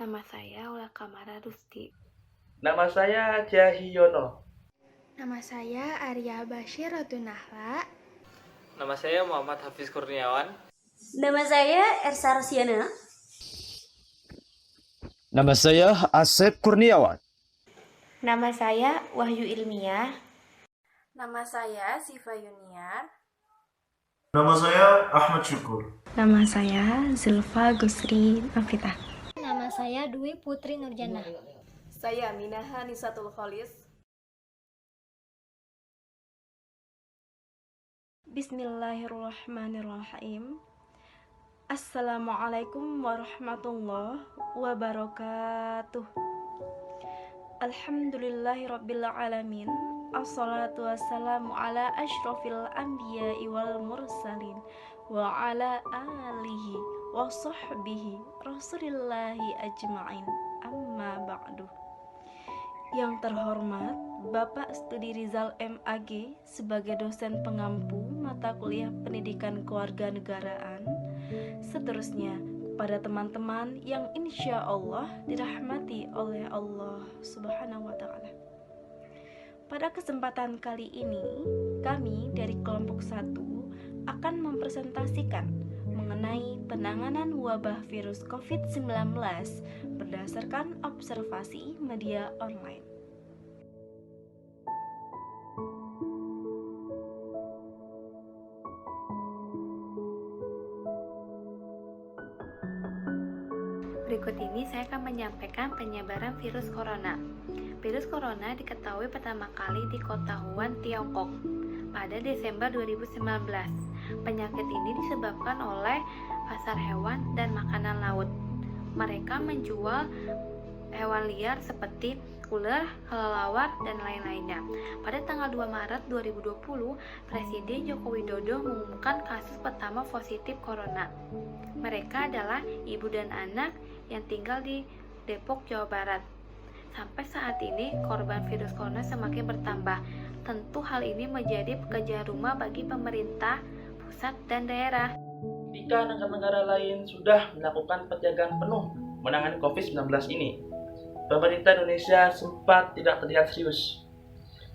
Nama saya Ula Kamara Rusti. Nama saya Cahyono. Nama saya Arya Bashir Rotunahla. Nama saya Muhammad Hafiz Kurniawan. Nama saya Ersa Rosiana. Nama saya Asep Kurniawan. Nama saya Wahyu Ilmiah. Nama saya Siva Yuniar. Nama saya Ahmad Syukur. Nama saya Zulfa Gusri Afita. Nama saya Dwi Putri Nurjana. Saya Minaha Nisatul Kholis. Bismillahirrahmanirrahim. Assalamualaikum warahmatullahi wabarakatuh. Alhamdulillahirabbil alamin. Assalatu wassalamu ala asyrafil anbiya'i wal mursalin wa ala alihi wa sahbihi rasulillahi ajma'in. Amma ba'du. Yang terhormat Bapak Studi Rizal MAG sebagai dosen pengampu mata kuliah Pendidikan Kewarganegaraan. Seterusnya kepada teman-teman yang insya Allah dirahmati oleh Allah Subhanahu wa Ta'ala. Pada kesempatan kali ini, kami dari kelompok 1 akan mempresentasikan mengenai penanganan wabah virus COVID-19 berdasarkan observasi media online. Berikut ini saya akan menyampaikan penyebaran virus corona. Virus corona diketahui pertama kali di kota Wuhan, Tiongkok pada Desember 2019. Penyakit ini disebabkan oleh pasar hewan dan makanan laut. Mereka menjual hewan liar seperti ular, kelelawar, dan lain-lainnya. Pada tanggal 2 Maret 2020, Presiden Joko Widodo mengumumkan kasus pertama positif corona. Mereka adalah ibu dan anak yang tinggal di Depok, Jawa Barat. Sampai saat ini, korban virus corona semakin bertambah. Tentu hal ini menjadi pekerjaan rumah bagi pemerintah, pusat, dan daerah. Jika negara-negara lain sudah melakukan penjagaan penuh menangani COVID-19 ini, pemerintah Indonesia sempat tidak terlihat serius.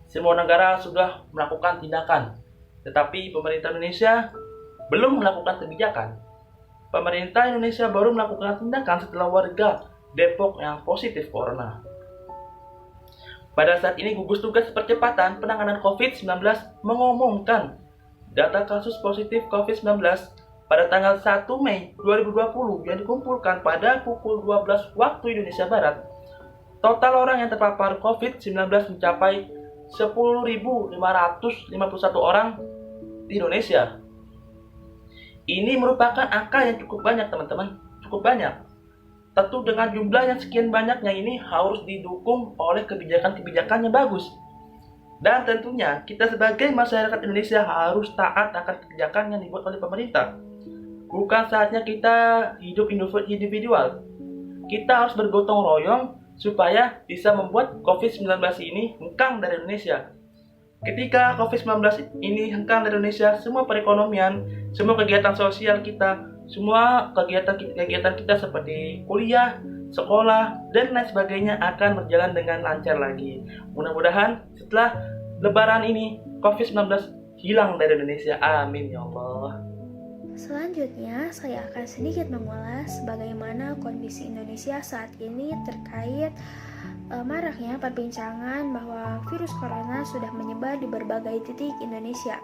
Semua negara sudah melakukan tindakan, tetapi pemerintah Indonesia belum melakukan kebijakan. Pemerintah Indonesia baru melakukan tindakan setelah warga Depok yang positif corona. Pada saat ini, gugus tugas percepatan penanganan COVID-19 mengumumkan data kasus positif COVID-19 pada tanggal 1 Mei 2020 yang dikumpulkan pada pukul 12 waktu Indonesia Barat. Total orang yang terpapar COVID-19 mencapai 10.551 orang di Indonesia. Ini merupakan angka yang cukup banyak, teman-teman. Cukup banyak. Tentu dengan jumlah yang sekian banyaknya ini harus didukung oleh kebijakan-kebijakan yang bagus. Dan tentunya kita sebagai masyarakat Indonesia harus taat akan kebijakan yang dibuat oleh pemerintah. Bukan saatnya kita hidup individual. Kita harus bergotong royong supaya bisa membuat COVID-19 ini hengkang dari Indonesia. Ketika COVID-19 ini hengkang dari Indonesia, semua perekonomian, semua kegiatan sosial kita, semua kegiatan kita seperti kuliah, sekolah, dan lain sebagainya akan berjalan dengan lancar lagi. Mudah-mudahan setelah Lebaran ini, COVID-19 hilang dari Indonesia. Amin ya Allah. Selanjutnya, saya akan sedikit mengulas bagaimana kondisi Indonesia saat ini terkait maraknya perbincangan bahwa virus corona sudah menyebar di berbagai titik Indonesia.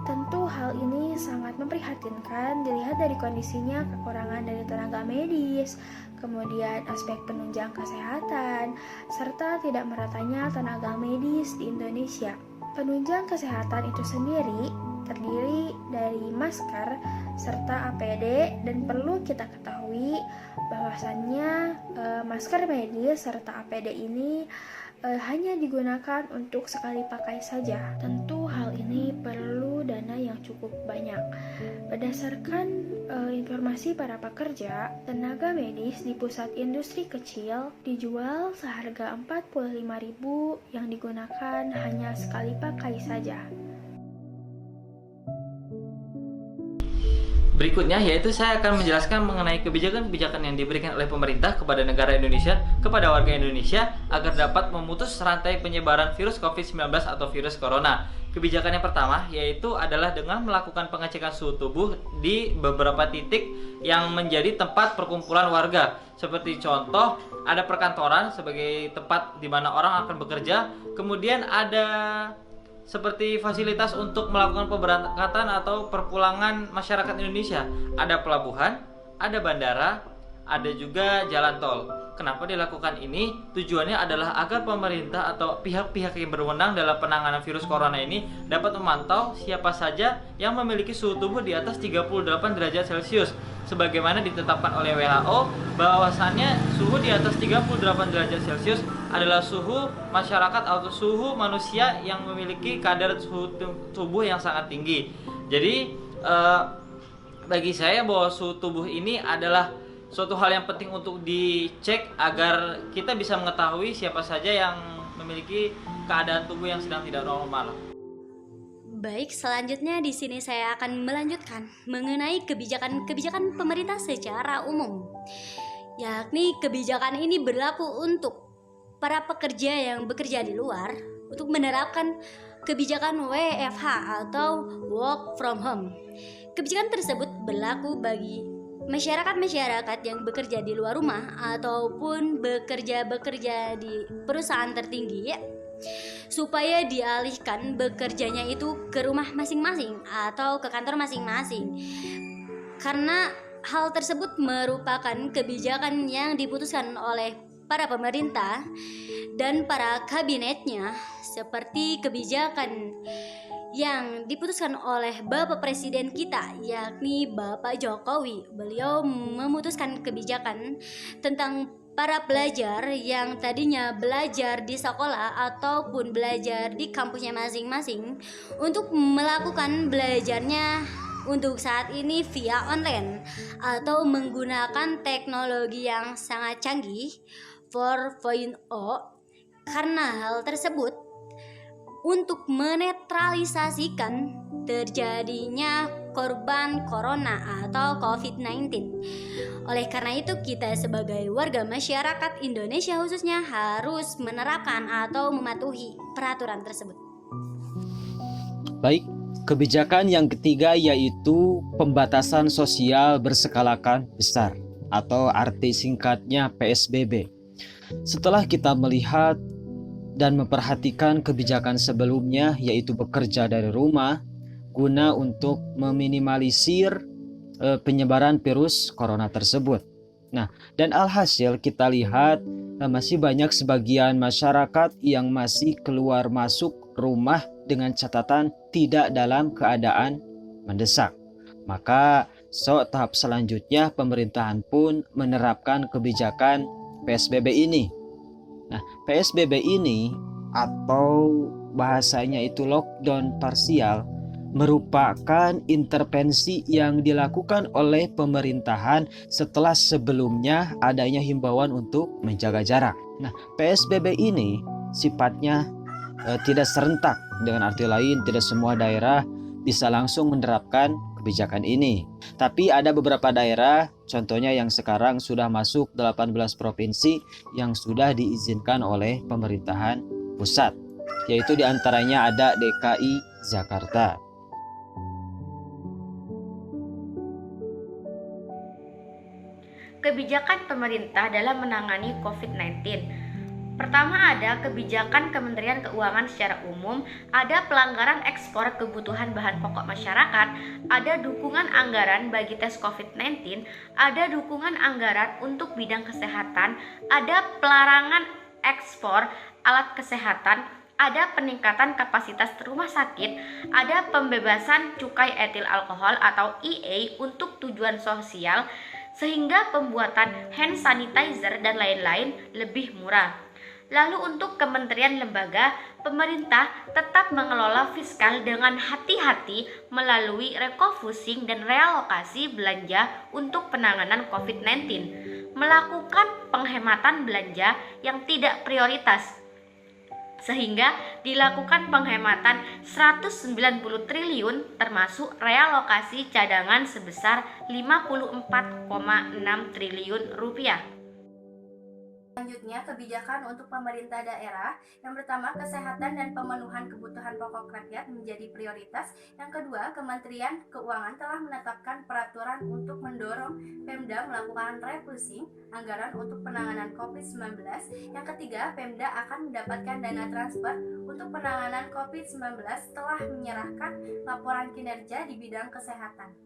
Tentu hal ini sangat memprihatinkan dilihat dari kondisinya kekurangan dari tenaga medis, kemudian aspek penunjang kesehatan, serta tidak meratanya tenaga medis di Indonesia. Penunjang kesehatan itu sendiri terdiri dari masker serta APD, dan perlu kita ketahui bahwasannya masker medis serta APD ini hanya digunakan untuk sekali pakai saja. Tentu hal ini perlu dana yang cukup banyak. Berdasarkan informasi para pekerja, tenaga medis di pusat industri kecil dijual seharga 45.000 yang digunakan hanya sekali pakai saja. Berikutnya yaitu saya akan menjelaskan mengenai kebijakan-kebijakan yang diberikan oleh pemerintah kepada negara Indonesia, kepada warga Indonesia agar dapat memutus rantai penyebaran virus COVID-19 atau virus corona. Kebijakan yang pertama yaitu adalah dengan melakukan pengecekan suhu tubuh di beberapa titik yang menjadi tempat perkumpulan warga. Seperti contoh, ada perkantoran sebagai tempat di mana orang akan bekerja, kemudian ada seperti fasilitas untuk melakukan pemberangkatan atau perpulangan masyarakat Indonesia. Ada pelabuhan, ada bandara, ada juga jalan tol. Kenapa dilakukan ini? Tujuannya adalah agar pemerintah atau pihak-pihak yang berwenang dalam penanganan virus corona ini dapat memantau siapa saja yang memiliki suhu tubuh di atas 38 derajat Celcius. Sebagaimana ditetapkan oleh WHO bahwasannya suhu di atas 38 derajat Celcius adalah suhu masyarakat atau suhu manusia yang memiliki kadar suhu tubuh yang sangat tinggi. Jadi bagi saya bahwa suhu tubuh ini adalah suatu hal yang penting untuk dicek agar kita bisa mengetahui siapa saja yang memiliki keadaan tubuh yang sedang tidak normal. Baik, selanjutnya di sini saya akan melanjutkan mengenai kebijakan pemerintah secara umum. Yakni kebijakan ini berlaku untuk para pekerja yang bekerja di luar untuk menerapkan kebijakan WFH atau work from home. Kebijakan tersebut berlaku bagi masyarakat yang bekerja di luar rumah ataupun bekerja di perusahaan tertinggi supaya dialihkan bekerjanya itu ke rumah masing-masing atau ke kantor masing-masing, karena hal tersebut merupakan kebijakan yang diputuskan oleh para pemerintah dan para kabinetnya, seperti kebijakan yang diputuskan oleh Bapak Presiden kita, yakni Bapak Jokowi. Beliau memutuskan kebijakan tentang para pelajar yang tadinya belajar di sekolah ataupun belajar di kampusnya masing-masing untuk melakukan belajarnya untuk saat ini via online atau menggunakan teknologi yang sangat canggih 4.0. Karena hal tersebut untuk menetralisasikan terjadinya korban corona atau COVID-19. Oleh karena itu, kita sebagai warga masyarakat Indonesia khususnya harus menerapkan atau mematuhi peraturan tersebut. Baik, kebijakan yang ketiga yaitu pembatasan sosial berskala besar atau arti singkatnya PSBB. Setelah kita melihat dan memperhatikan kebijakan sebelumnya yaitu bekerja dari rumah guna untuk meminimalisir penyebaran virus corona tersebut. Nah, dan alhasil kita lihat masih banyak sebagian masyarakat yang masih keluar masuk rumah dengan catatan tidak dalam keadaan mendesak. Maka tahap selanjutnya pemerintahan pun menerapkan kebijakan PSBB ini. Nah, PSBB ini atau bahasanya itu lockdown parsial merupakan intervensi yang dilakukan oleh pemerintahan setelah sebelumnya adanya himbauan untuk menjaga jarak. Nah, PSBB ini sifatnya tidak serentak, dengan arti lain tidak semua daerah bisa langsung menerapkan kebijakan ini. Tapi ada beberapa daerah, contohnya yang sekarang sudah masuk 18 provinsi yang sudah diizinkan oleh pemerintahan pusat, yaitu diantaranya ada DKI Jakarta. Kebijakan pemerintah dalam menangani COVID-19. Pertama, ada kebijakan Kementerian Keuangan secara umum, ada pelanggaran ekspor kebutuhan bahan pokok masyarakat, ada dukungan anggaran bagi tes COVID-19, ada dukungan anggaran untuk bidang kesehatan, ada pelarangan ekspor alat kesehatan, ada peningkatan kapasitas rumah sakit, ada pembebasan cukai etil alkohol atau EA untuk tujuan sosial, sehingga pembuatan hand sanitizer dan lain-lain lebih murah. Lalu untuk kementerian lembaga, pemerintah tetap mengelola fiskal dengan hati-hati melalui refocusing dan realokasi belanja untuk penanganan COVID-19, melakukan penghematan belanja yang tidak prioritas. sehingga dilakukan penghematan 190 triliun termasuk realokasi cadangan sebesar 54,6 triliun rupiah. Selanjutnya, kebijakan untuk pemerintah daerah. Yang pertama, kesehatan dan pemenuhan kebutuhan pokok rakyat menjadi prioritas. Yang kedua, Kementerian Keuangan telah menetapkan peraturan untuk mendorong Pemda melakukan refocusing anggaran untuk penanganan COVID-19. Yang ketiga, Pemda akan mendapatkan dana transfer untuk penanganan COVID-19 setelah menyerahkan laporan kinerja di bidang kesehatan.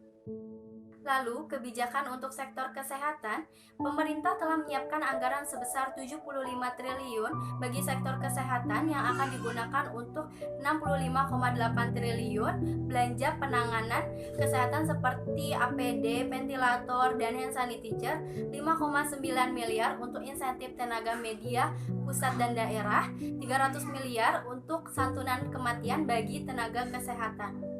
Lalu, kebijakan untuk sektor kesehatan, pemerintah telah menyiapkan anggaran sebesar 75 triliun bagi sektor kesehatan yang akan digunakan untuk 65,8 triliun belanja penanganan kesehatan seperti APD, ventilator, dan hand sanitizer, 5,9 miliar untuk insentif tenaga media pusat dan daerah, 300 miliar untuk santunan kematian bagi tenaga kesehatan.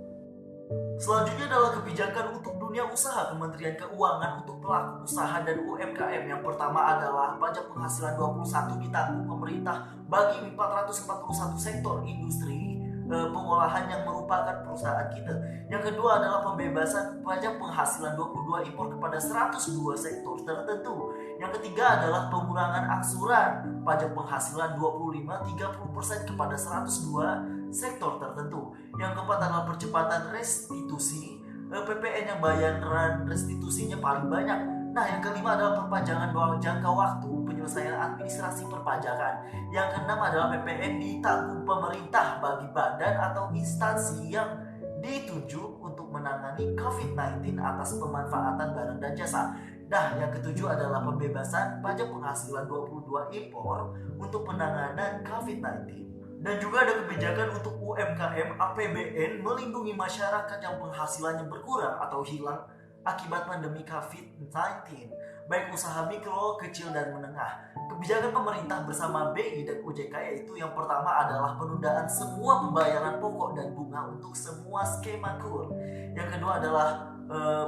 Selanjutnya adalah kebijakan untuk dunia usaha Kementerian Keuangan untuk pelaku usaha dan UMKM. Yang pertama adalah pajak penghasilan 21 ditanggung pemerintah bagi 441 sektor industri pengolahan yang merupakan perusahaan kita. Yang kedua adalah pembebasan pajak penghasilan 22 impor kepada 102 sektor tertentu. Yang ketiga adalah pengurangan angsuran pajak penghasilan 25-30% kepada 102 sektor tertentu. Yang keempat adalah percepatan restitusi PPN yang bayaran restitusinya paling banyak. Nah, yang kelima adalah perpanjangan jangka waktu penyelesaian administrasi perpajakan. Yang keenam adalah PPN ditanggung pemerintah bagi badan atau instansi yang ditunjuk untuk menangani COVID-19 atas pemanfaatan barang dan jasa. Nah, yang ketujuh adalah pembebasan pajak penghasilan 22 impor untuk penanganan COVID-19. Dan juga ada kebijakan untuk UMKM APBN melindungi masyarakat yang penghasilannya berkurang atau hilang akibat pandemi COVID-19, baik usaha mikro, kecil, dan menengah. Kebijakan pemerintah bersama BI dan OJK yaitu yang pertama adalah penundaan semua pembayaran pokok dan bunga untuk semua skema KUR. Yang kedua adalah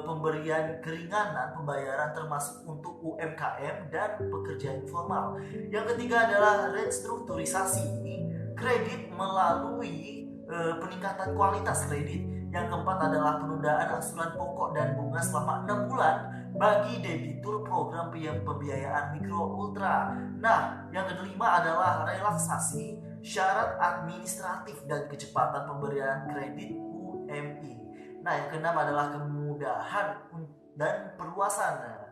pemberian keringanan pembayaran termasuk untuk UMKM dan pekerja informal. Yang ketiga adalah restrukturisasi kredit melalui peningkatan kualitas kredit. Yang keempat adalah penundaan angsuran pokok dan bunga selama 6 bulan bagi debitur program pembiayaan mikro ultra. Nah, yang kelima adalah relaksasi syarat administratif dan kecepatan pemberian kredit UMI. Nah, yang keenam adalah kemudahan dan perluasan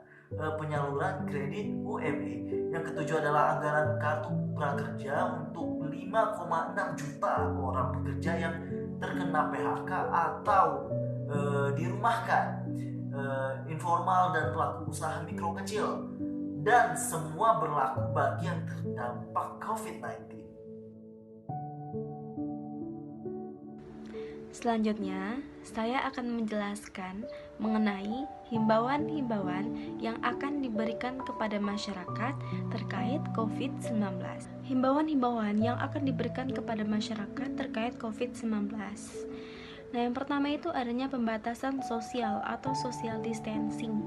penyaluran kredit UMI. Yang ketujuh adalah anggaran kartu prakerja untuk 5,6 juta orang pekerja yang terkena PHK atau dirumahkan, informal dan pelaku usaha mikro kecil, dan semua berlaku bagi yang terdampak COVID-19. Selanjutnya, saya akan menjelaskan mengenai himbauan-himbauan yang akan diberikan kepada masyarakat terkait COVID-19. Himbauan-himbauan yang akan diberikan kepada masyarakat terkait COVID-19. Nah, yang pertama itu adanya pembatasan sosial atau social distancing.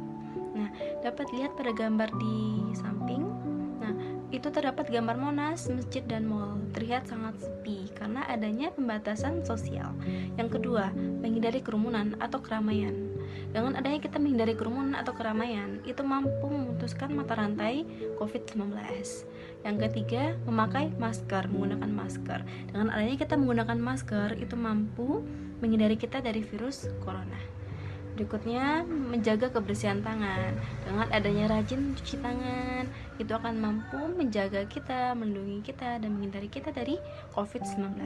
Nah, dapat lihat pada gambar di samping. Nah, itu terdapat gambar Monas, masjid, dan mal. Terlihat sangat sepi karena adanya pembatasan sosial. Yang kedua, menghindari kerumunan atau keramaian. Dengan adanya kita menghindari kerumunan atau keramaian, itu mampu memutuskan mata rantai COVID-19. Yang ketiga, memakai masker, menggunakan masker. Dengan adanya kita menggunakan masker, itu mampu menghindari kita dari virus corona. Berikutnya, menjaga kebersihan tangan. Dengan adanya rajin cuci tangan, itu akan mampu menjaga kita, melindungi kita, dan menghindari kita dari COVID-19.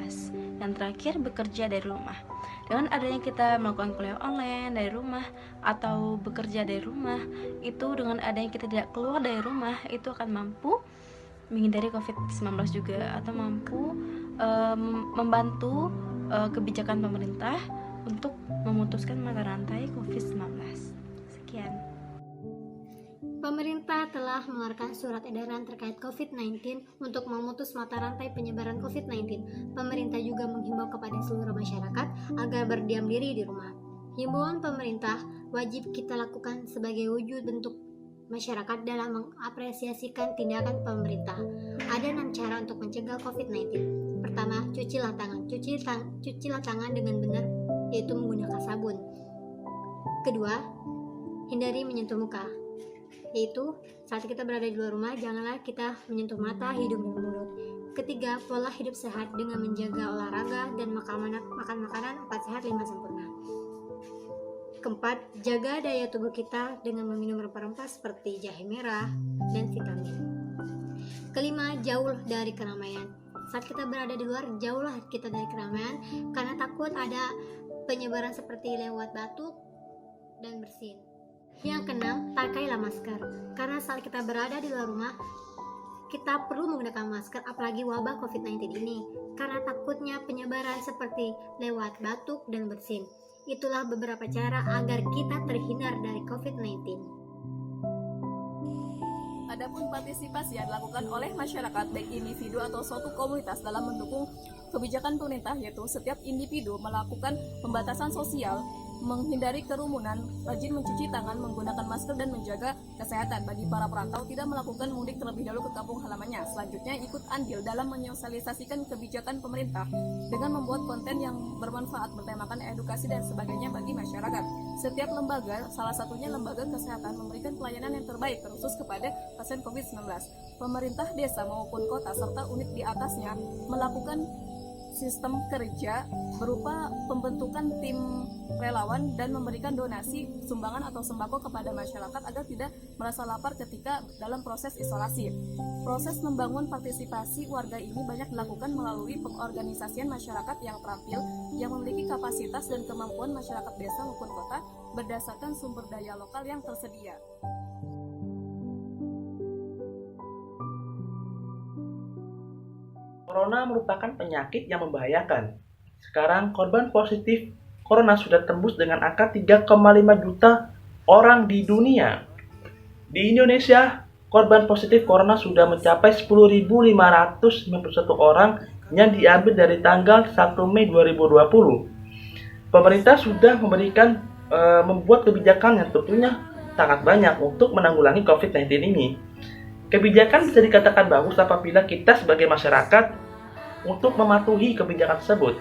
Yang terakhir, bekerja dari rumah. Dengan adanya kita melakukan kuliah online dari rumah atau bekerja dari rumah, itu dengan adanya kita tidak keluar dari rumah, itu akan mampu menghindari COVID-19 juga, atau mampu membantu kebijakan pemerintah untuk memutuskan mata rantai COVID-19. Sekian. Pemerintah telah mengeluarkan surat edaran terkait COVID-19 untuk memutus mata rantai penyebaran COVID-19. Pemerintah juga menghimbau kepada seluruh masyarakat agar berdiam diri di rumah. Himbauan pemerintah wajib kita lakukan sebagai wujud bentuk masyarakat dalam mengapresiasikan tindakan pemerintah. Ada 6 cara untuk mencegah COVID-19. Pertama, cucilah tangan. Cucilah tangan dengan benar, yaitu menggunakan sabun. Kedua, hindari menyentuh muka, yaitu saat kita berada di luar rumah, janganlah kita menyentuh mata, hidung, dan mulut. Ketiga, pola hidup sehat dengan menjaga olahraga dan makan makanan 4 sehat 5 sempurna. Keempat, jaga daya tubuh kita dengan meminum rempah-rempah seperti jahe merah dan vitamin. Kelima, jauh dari keramaian. Saat kita berada di luar, jauhlah kita dari keramaian karena takut ada penyebaran seperti lewat batuk dan bersin. Yang keenam, pakailah masker. Karena saat kita berada di luar rumah, kita perlu menggunakan masker, apalagi wabah COVID-19 ini, karena takutnya penyebaran seperti lewat batuk dan bersin. Itulah beberapa cara agar kita terhindar dari COVID-19. Adapun partisipasi yang dilakukan oleh masyarakat baik individu atau suatu komunitas dalam mendukung kebijakan pemerintah, yaitu setiap individu melakukan pembatasan sosial, menghindari kerumunan, rajin mencuci tangan, menggunakan masker, dan menjaga kesehatan. Bagi para perantau, tidak melakukan mudik terlebih dahulu ke kampung halamannya. Selanjutnya, ikut andil dalam menyosialisasikan kebijakan pemerintah dengan membuat konten yang bermanfaat, bertemakan edukasi dan sebagainya bagi masyarakat. Setiap lembaga, salah satunya lembaga kesehatan, memberikan pelayanan yang terbaik khusus kepada pasien COVID-19. Pemerintah desa maupun kota serta unit di atasnya melakukan sistem kerja berupa pembentukan tim relawan dan memberikan donasi, sumbangan atau sembako kepada masyarakat agar tidak merasa lapar ketika dalam proses isolasi. Proses membangun partisipasi warga ini banyak dilakukan melalui pengorganisasian masyarakat yang terampil, yang memiliki kapasitas dan kemampuan masyarakat desa maupun kota berdasarkan sumber daya lokal yang tersedia. Corona merupakan penyakit yang membahayakan. Sekarang korban positif Corona sudah tembus dengan angka 3,5 juta orang di dunia. Di Indonesia, korban positif Corona sudah mencapai 10.591 orang yang diambil dari tanggal 1 Mei 2020. Pemerintah sudah membuat kebijakan yang tentunya sangat banyak untuk menanggulangi COVID-19 ini. Kebijakan bisa dikatakan bagus apabila kita sebagai masyarakat untuk mematuhi kebijakan tersebut.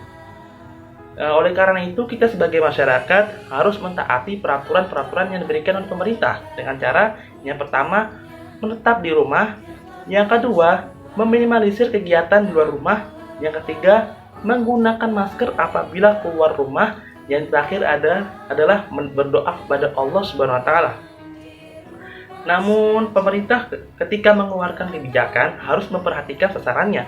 Oleh karena itu, kita sebagai masyarakat harus mentaati peraturan-peraturan yang diberikan oleh pemerintah dengan cara yang pertama, menetap di rumah, yang kedua, meminimalisir kegiatan di luar rumah, yang ketiga, menggunakan masker apabila keluar rumah, yang terakhir adalah berdoa kepada Allah Subhanahu wa taala. Namun, pemerintah ketika mengeluarkan kebijakan harus memperhatikan sasarannya.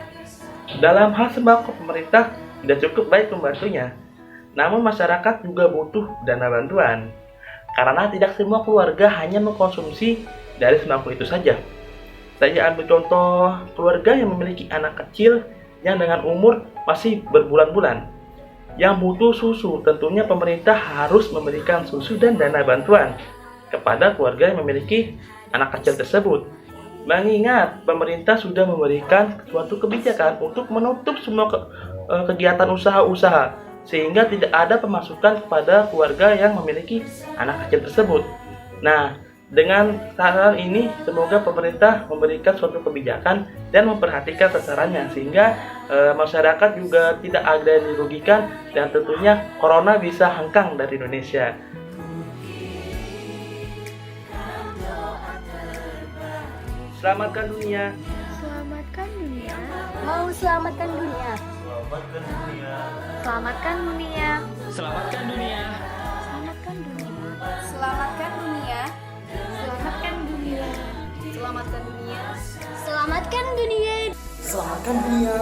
Dalam hal sembako, pemerintah tidak cukup baik membantunya. Namun, masyarakat juga butuh dana bantuan. Karena tidak semua keluarga hanya mengkonsumsi dari sembako itu saja. Saya ambil contoh keluarga yang memiliki anak kecil yang dengan umur masih berbulan-bulan, yang butuh susu. Tentunya pemerintah harus memberikan susu dan dana bantuan kepada keluarga yang memiliki anak kecil tersebut. Mengingat pemerintah sudah memberikan suatu kebijakan untuk menutup semua kegiatan usaha-usaha sehingga tidak ada pemasukan kepada keluarga yang memiliki anak kecil tersebut. Nah, dengan saran ini semoga pemerintah memberikan suatu kebijakan dan memperhatikan sasarannya sehingga masyarakat juga tidak ada yang dirugikan dan tentunya corona bisa hengkang dari Indonesia. Selamatkan dunia. Selamatkan dunia. Mau selamatkan dunia. Selamatkan dunia. Selamatkan dunia. Selamatkan dunia. Selamatkan dunia. Selamatkan dunia. Selamatkan dunia. Selamatkan dunia. Selamatkan dunia. Selamatkan dunia.